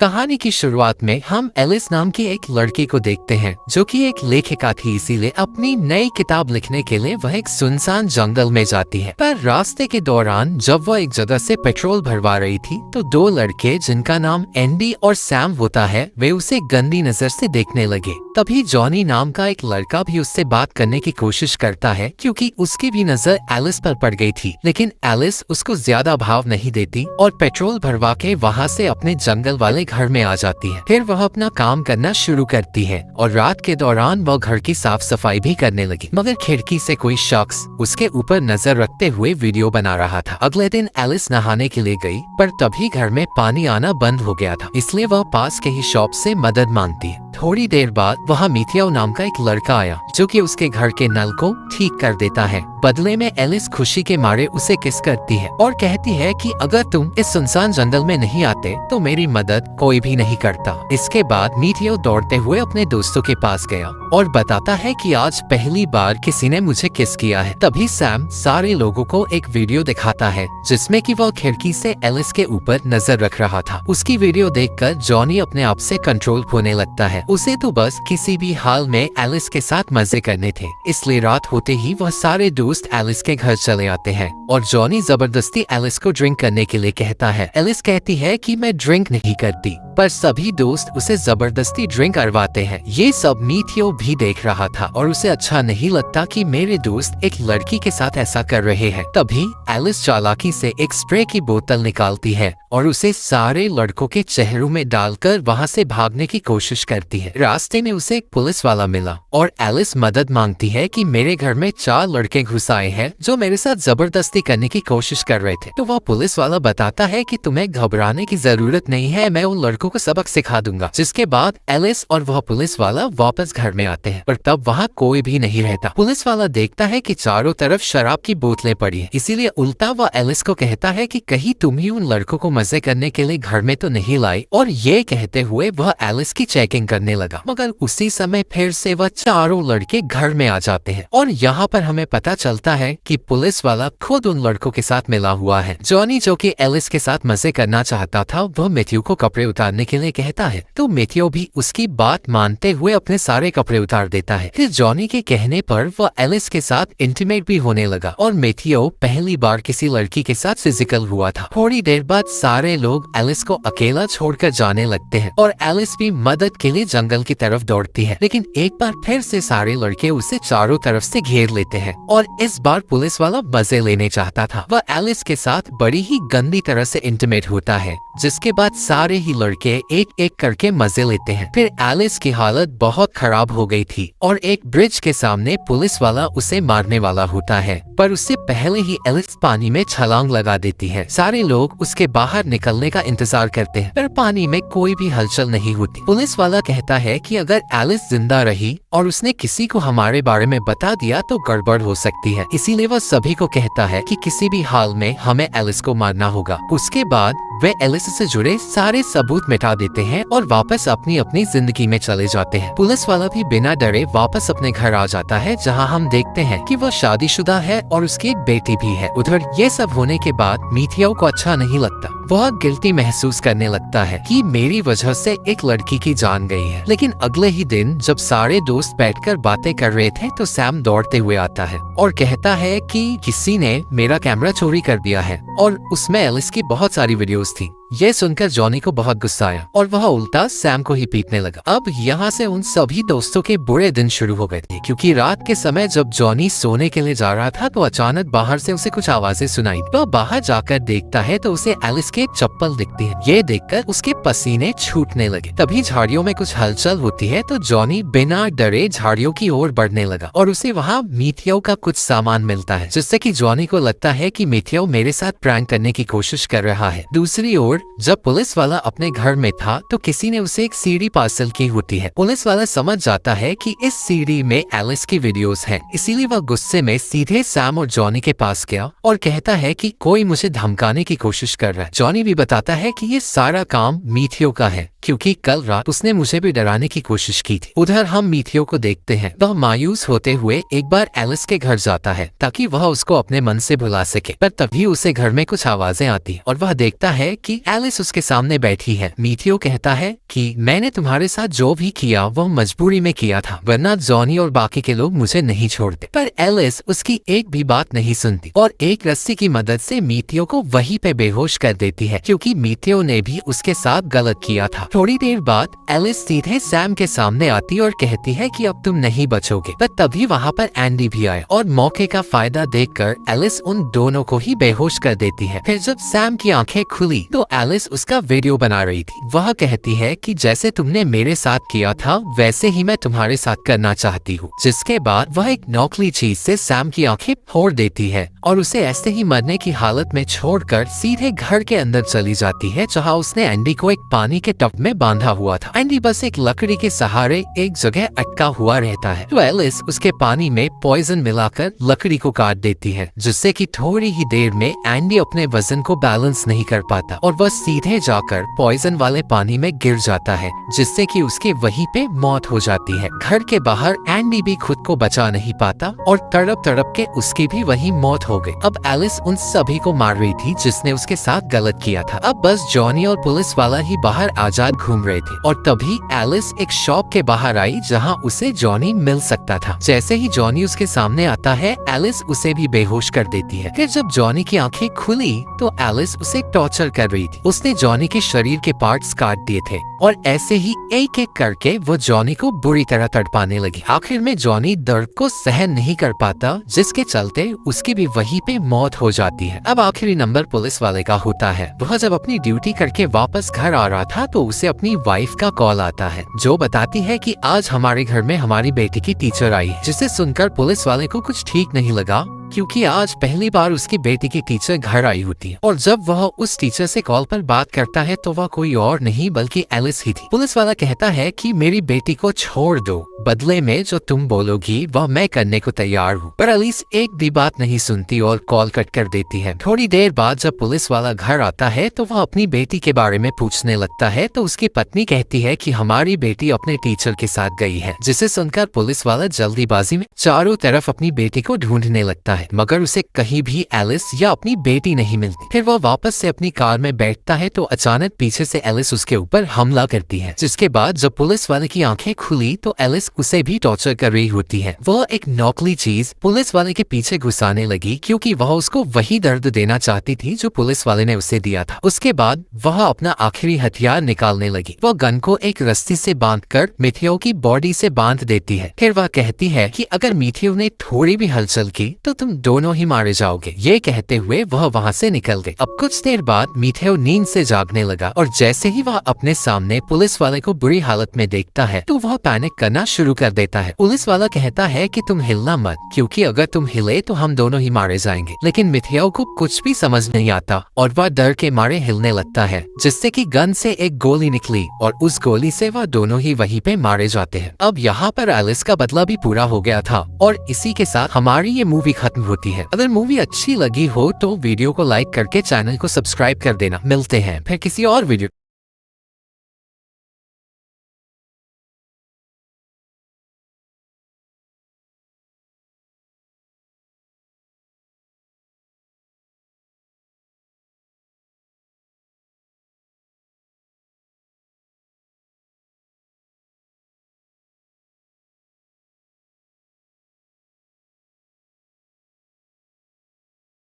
कहानी की शुरुआत में हम एलिस नाम की एक लड़की को देखते हैं जो कि एक लेखिका थी, इसीलिए अपनी नई किताब लिखने के लिए वह एक सुनसान जंगल में जाती है। पर रास्ते के दौरान जब वह एक जगह से पेट्रोल भरवा रही थी तो दो लड़के जिनका नाम एंडी और सैम होता है वे उसे गंदी नजर से देखने लगे। तभी जॉनी नाम का एक लड़का भी उससे बात करने की कोशिश करता है क्योंकि उसकी भी नजर एलिस पर पड़ गई थी, लेकिन एलिस उसको ज्यादा भाव नहीं देती और पेट्रोल भरवा के वहाँ से अपने जंगल वाले घर में आ जाती है। फिर वह अपना काम करना शुरू करती है और रात के दौरान वह घर की साफ सफाई भी करने लगी, मगर खिड़की से कोई शख्स उसके ऊपर नजर रखते हुए वीडियो बना रहा था। अगले दिन एलिस नहाने के लिए गई पर तभी घर में पानी आना बंद हो गया था, इसलिए वह पास के ही शॉप से मदद मांगती है। थोड़ी देर बाद वहाँ मिथियो नाम का एक लड़का आया जो कि उसके घर के नल को ठीक कर देता है। बदले में एलिस खुशी के मारे उसे किस करती है और कहती है कि अगर तुम इस सुनसान जंगल में नहीं आते तो मेरी मदद कोई भी नहीं करता। इसके बाद मिथियो दौड़ते हुए अपने दोस्तों के पास गया और बताता है कि आज पहली बार किसी ने मुझे किस किया है। तभी सैम सारे लोगों को एक वीडियो दिखाता है जिसमें कि वह खिड़की से एलिस के ऊपर नजर रख रहा था। उसकी वीडियो देखकर जॉनी अपने आप से कंट्रोल खोने लगता है। उसे तो बस किसी भी हाल में एलिस के साथ मजे करने थे, इसलिए रात होते ही वह सारे दोस्त एलिस के घर चले आते हैं और जॉनी जबरदस्ती एलिस को ड्रिंक करने के लिए कहता है। एलिस कहती है कि मैं ड्रिंक नहीं करती, पर सभी दोस्त उसे जबरदस्ती ड्रिंक करवाते हैं। ये सब मिथियो भी देख रहा था और उसे अच्छा नहीं लगता कि मेरे दोस्त एक लड़की के साथ ऐसा कर रहे हैं। तभी एलिस चालाकी से एक स्प्रे की बोतल निकालती है और उसे सारे लड़कों के चेहरों में डालकर वहाँ से भागने की कोशिश करती है। रास्ते में उसे एक पुलिस वाला मिला और एलिस मदद मांगती है कि मेरे घर में 4 लड़के घुस आए हैं जो मेरे साथ जबरदस्ती करने की कोशिश कर रहे थे। तो वह पुलिस वाला बताता है कि तुम्हें घबराने की जरूरत नहीं है, मैं उन लड़कों को सबक सिखा दूंगा। जिसके बाद एलिस और वह पुलिस वाला वापस घर में आते हैं, पर तब वहाँ कोई भी नहीं रहता। पुलिस वाला देखता है कि चारों तरफ शराब की बोतलें पड़ी है, इसीलिए उल्टा वह एलिस को कहता है कि कहीं तुम ही उन लड़कों को मजे करने के लिए घर में तो नहीं लाई, और ये कहते हुए वह एलिस की चेकिंग करने लगा। मगर उसी समय फिर से वह चारों लड़के घर में आ जाते हैं और यहाँ पर हमें पता चलता है कि पुलिस वाला खुद उन लड़कों के साथ मिला हुआ है। जॉनी जो कि एलिस के साथ मजे करना चाहता था वह मैथ्यू को कपड़े उतारने के लिए कहता है, तो मैथ्यू भी उसकी बात मानते हुए अपने सारे कपड़े उतार देता है। फिर जॉनी के कहने पर वह एलिस के साथ इंटीमेट भी होने लगा और मैथ्यू पहली बार किसी लड़की के साथ फिजिकल हुआ था। थोड़ी देर बाद सारे लोग एलिस को अकेला छोड़कर जाने लगते हैं और एलिस भी मदद के लिए जंगल की तरफ दौड़ती है, लेकिन एक बार फिर से सारे लड़के उसे चारों तरफ से घेर लेते हैं और इस बार पुलिस वाला मजे लेने चाहता था। वह एलिस के साथ बड़ी ही गंदी तरह से इंटीमेट होता है, जिसके बाद सारे ही लड़के एक एक करके मजे लेते हैं। फिर एलिस की हालत बहुत खराब हो गई थी और एक ब्रिज के सामने पुलिस वाला उसे मारने वाला होता है, पर उससे पहले ही एलिस पानी में छलांग लगा देती है। सारे लोग उसके बाहर निकलने का इंतजार करते हैं, पर पानी में कोई भी हलचल नहीं होती। पुलिस वाला कहता है कि अगर एलिस जिंदा रही और उसने किसी को हमारे बारे में बता दिया तो गड़बड़ हो सकती है, इसीलिए वह सभी को कहता है कि किसी भी हाल में हमें एलिस को मारना होगा। उसके बाद वे एलिस से जुड़े सारे सबूत मिटा देते हैं और वापस अपनी अपनी जिंदगी में चले जाते हैं। पुलिस वाला भी बिना डरे वापस अपने घर आ जाता है, जहां हम देखते हैं कि वह शादीशुदा है और उसकी एक बेटी भी है। उधर ये सब होने के बाद मिथियो को अच्छा नहीं लगता। वह गिल्टी महसूस करने लगता है कि मेरी वजह से एक लड़की की जान गई है। लेकिन अगले ही दिन जब सारे दोस्त बैठकर बातें कर रहे थे तो सैम दौड़ते हुए आता है और कहता है कि किसी ने मेरा कैमरा चोरी कर दिया है और उसमें एलिस की बहुत सारी वीडियोस थी। यह सुनकर जॉनी को बहुत गुस्सा आया और वह उल्टा सैम को ही पीटने लगा। अब यहाँ से उन सभी दोस्तों के बुरे दिन शुरू हो गए थे, क्योंकि रात के समय जब जॉनी सोने के लिए जा रहा था तो अचानक बाहर से उसे कुछ आवाजें सुनाई। वह बाहर जाकर देखता है तो उसे एलिस की एक चप्पल दिखती है। ये देखकर उसके पसीने छूटने लगे। तभी झाड़ियों में कुछ हलचल होती है तो जॉनी बिना डरे झाड़ियों की ओर बढ़ने लगा और उसे वहाँ मिथियो का कुछ सामान मिलता है, जिससे कि जॉनी को लगता है कि मिथियो मेरे साथ प्रैंक करने की कोशिश कर रहा है। दूसरी ओर जब पुलिस वाला अपने घर में था तो किसी ने उसे एक सीडी पार्सल की होती है। पुलिस वाला समझ जाता है कि इस सीडी में एलिस की वीडियोस हैं, इसीलिए वह गुस्से में सीधे सैम और जॉनी के पास गया और कहता है कि कोई मुझे धमकाने की कोशिश कर रहा है। जॉनी भी बताता है कि ये सारा काम मिथियो का है, क्योंकि कल रात उसने मुझे भी डराने की कोशिश की थी। उधर हम मिथियो को देखते हैं। वह मायूस होते हुए एक बार एलिस के घर जाता है ताकि वह उसको अपने मन से भुला सके, पर तभी उसे घर में कुछ आवाजें आती और वह देखता है है कि एलिस उसके सामने बैठी है। मीथियो कहता है कि मैंने तुम्हारे साथ जो भी किया वो मजबूरी में किया था, वरना जॉनी और बाकी के लोग मुझे नहीं छोड़ते। पर एलिस उसकी एक भी बात नहीं सुनती और एक रस्सी की मदद से मीथियो को वहीं पे बेहोश कर देती है, क्योंकि मीथियो ने भी उसके साथ गलत किया था। थोड़ी देर बाद एलिस सीधे सैम के सामने आती और कहती है कि अब तुम नहीं बचोगे। पर तभी वहाँ पर एंडी भी आए और मौके का फायदा देखकर एलिस उन दोनों को ही बेहोश कर देती है। फिर जब सैम की आंखें खुली तो एलिस उसका वीडियो बना रही थी। वह कहती है कि जैसे तुमने मेरे साथ किया था वैसे ही मैं तुम्हारे साथ करना चाहती हूँ। जिसके बाद वह एक नौकली चीज से सैम की आंखें फोड़ देती है और उसे ऐसे ही मरने की हालत में छोड़कर सीधे घर के अंदर चली जाती है, जहाँ उसने एंडी को एक पानी के टब में बांधा हुआ था। एंडी बस एक लकड़ी के सहारे एक जगह अटका हुआ रहता है। तो एलिस उसके पानी में पॉइजन मिलाकर लकड़ी को काट देती है, जिससे कि थोड़ी ही देर में एंडी अपने वजन को बैलेंस नहीं कर पाता और वह सीधे जाकर पॉइजन वाले पानी में गिर जाता है, जिससे कि उसके वहीं पे मौत हो जाती है। घर के बाहर एंडी भी खुद को बचा नहीं पाता और तड़प तड़प के उसकी भी वही मौत हो गई। अब एलिस उन सभी को मार रही थी जिसने उसके साथ गलत किया था। अब बस जॉनी और पुलिस वाला ही बाहर आजाद घूम रहे थे और तभी एलिस एक शॉप के बाहर आई जहां उसे जॉनी मिल सकता था। जैसे ही जॉनी उसके सामने आता है एलिस उसे भी बेहोश कर देती है। फिर जब जॉनी की आंखें खुली तो एलिस उसे टॉर्चर कर रही थी। उसने जॉनी के शरीर के पार्ट्स काट दिए थे और ऐसे ही एक एक करके वो जॉनी को बुरी तरह तड़पाने लगी। आखिर में जॉनी दर्द को सहन नहीं कर पाता, जिसके चलते उसकी भी वहीं पे मौत हो जाती है। अब आखिरी नंबर पुलिस वाले का होता है। वह जब अपनी ड्यूटी करके वापस घर आ रहा था तो उसे अपनी वाइफ का कॉल आता है, जो बताती है कि आज हमारे घर में हमारी बेटी की टीचर आई है। जिसे सुनकर पुलिस वाले को कुछ ठीक नहीं लगा, क्योंकि आज पहली बार उसकी बेटी की टीचर घर आई होती है। और जब वह उस टीचर से कॉल पर बात करता है तो वह कोई और नहीं बल्कि एलिस ही थी। पुलिस वाला कहता है कि मेरी बेटी को छोड़ दो, बदले में जो तुम बोलोगी वह मैं करने को तैयार हूँ। पर एलिस एक भी बात नहीं सुनती और कॉल कट कर देती है। थोड़ी देर बाद जब पुलिस वाला घर आता है तो वह अपनी बेटी के बारे में पूछने लगता है तो उसकी पत्नी कहती है कि हमारी बेटी अपने टीचर के साथ गई है। जिसे सुनकर पुलिस वाला जल्दीबाजी में चारों तरफ अपनी बेटी को ढूंढने लगता है, मगर उसे कहीं भी एलिस या अपनी बेटी नहीं मिलती। फिर वह वापस से अपनी कार में बैठता है तो अचानक पीछे से एलिस उसके ऊपर हमला करती है। जिसके बाद जब पुलिस वाले की आंखें खुली तो एलिस उसे भी टॉर्चर कर रही होती है। वह एक नकली चीज पुलिस वाले के पीछे घुसाने लगी, क्योंकि वह उसको वही दर्द देना चाहती थी जो पुलिस वाले ने उसे दिया था। उसके बाद वह अपना आखिरी हथियार निकालने लगी। वह गन को एक रस्सी से बांधकर मिथियो की बॉडी से बांध देती है। फिर वह कहती है कि अगर मिथियो ने थोड़ी भी हलचल की तो तुम दोनों ही मारे जाओगे। ये कहते हुए वह वहाँ से निकल गई। अब कुछ देर बाद मिथियो नींद से जागने लगा और जैसे ही वह अपने सामने पुलिस वाले को बुरी हालत में देखता है तो वह पैनिक करना शुरू कर देता है। पुलिस वाला कहता है कि तुम हिलना मत, क्योंकि अगर तुम हिले तो हम दोनों ही मारे जाएंगे। लेकिन मिथियो को कुछ भी समझ नहीं आता और वह डर के मारे हिलने लगता है, जिससे कि गन से एक गोली निकली और उस गोली से वह दोनों ही वहीं पे मारे जाते हैं। अब यहाँ पर एलिस का बदला भी पूरा हो गया था और इसी के साथ हमारी ये मूवी खत्म होती है। अगर मूवी अच्छी लगी हो तो वीडियो को लाइक करके चैनल को सब्सक्राइब कर देना। मिलते हैं फिर किसी और वीडियो।